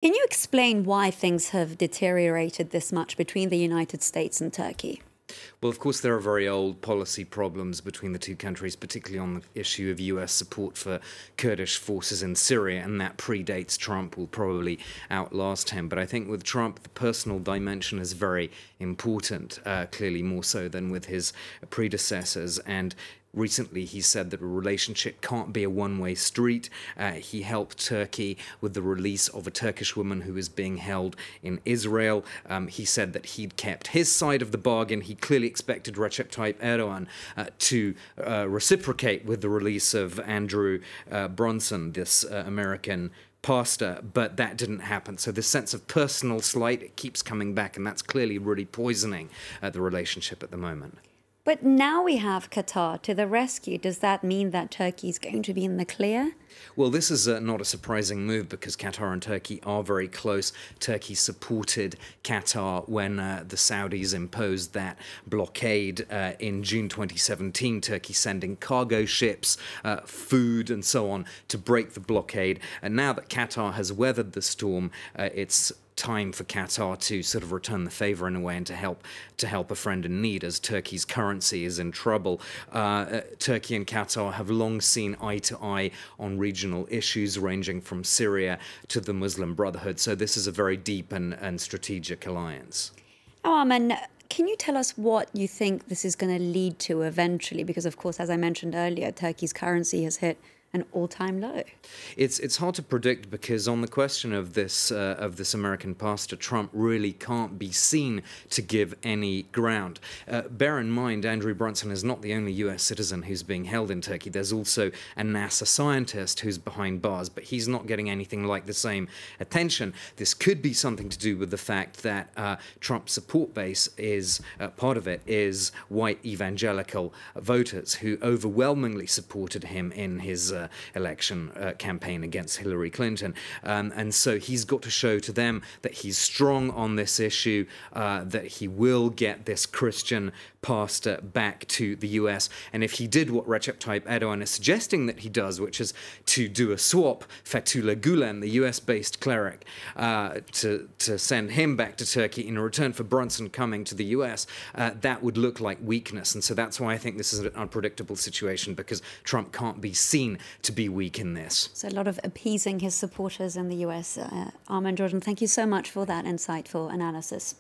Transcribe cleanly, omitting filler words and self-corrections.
Can you explain why things have deteriorated this much between the United States and Turkey? Well, of course, there are very old policy problems between the two countries, particularly on the issue of US support for Kurdish forces in Syria, and that predates Trump, will probably outlast him. But I think with Trump, the personal dimension is very important, clearly more so than with his predecessors. And recently, he said that a relationship can't be a one-way street. He helped Turkey with the release of a Turkish woman who is being held in Israel. He said that he'd kept his side of the bargain. He clearly expected Recep Tayyip Erdogan to reciprocate with the release of Andrew Brunson, this American pastor, but that didn't happen. So this sense of personal slight, it keeps coming back, and that's clearly really poisoning the relationship at the moment. But now we have Qatar to the rescue. Does that mean that Turkey is going to be in the clear? Well, this is not a surprising move because Qatar and Turkey are very close. Turkey supported Qatar when the Saudis imposed that blockade in June 2017, Turkey sending cargo ships, food and so on to break the blockade. And now that Qatar has weathered the storm, it's time for Qatar to sort of return the favor in a way and to help a friend in need, as Turkey's currency is in trouble. Turkey and Qatar have long seen eye to eye on regional issues ranging from Syria to the Muslim Brotherhood. So this is a very deep and strategic alliance. Now, Arman, can you tell us what you think this is going to lead to eventually? Because, of course, as I mentioned earlier, Turkey's currency has hit an all-time low. It's hard to predict because on the question of this American pastor, Trump really can't be seen to give any ground. Bear in mind, Andrew Brunson is not the only US citizen who's being held in Turkey. There's also a NASA scientist who's behind bars, but he's not getting anything like the same attention. This could be something to do with the fact that Trump's support base is, part of it is white evangelical voters who overwhelmingly supported him in his election campaign against Hillary Clinton. And so he's got to show to them that he's strong on this issue, that he will get this Christian pastor back to the US. And if he did what Recep Tayyip Erdogan is suggesting that he does, which is to do a swap, Fethullah Gulen, the US-based cleric, to send him back to Turkey in return for Brunson coming to the US, that would look like weakness. And so that's why I think this is an unpredictable situation, because Trump can't be seen to be weak in this. So a lot of appeasing his supporters in the US. Arman Jordan, thank you so much for that insightful analysis.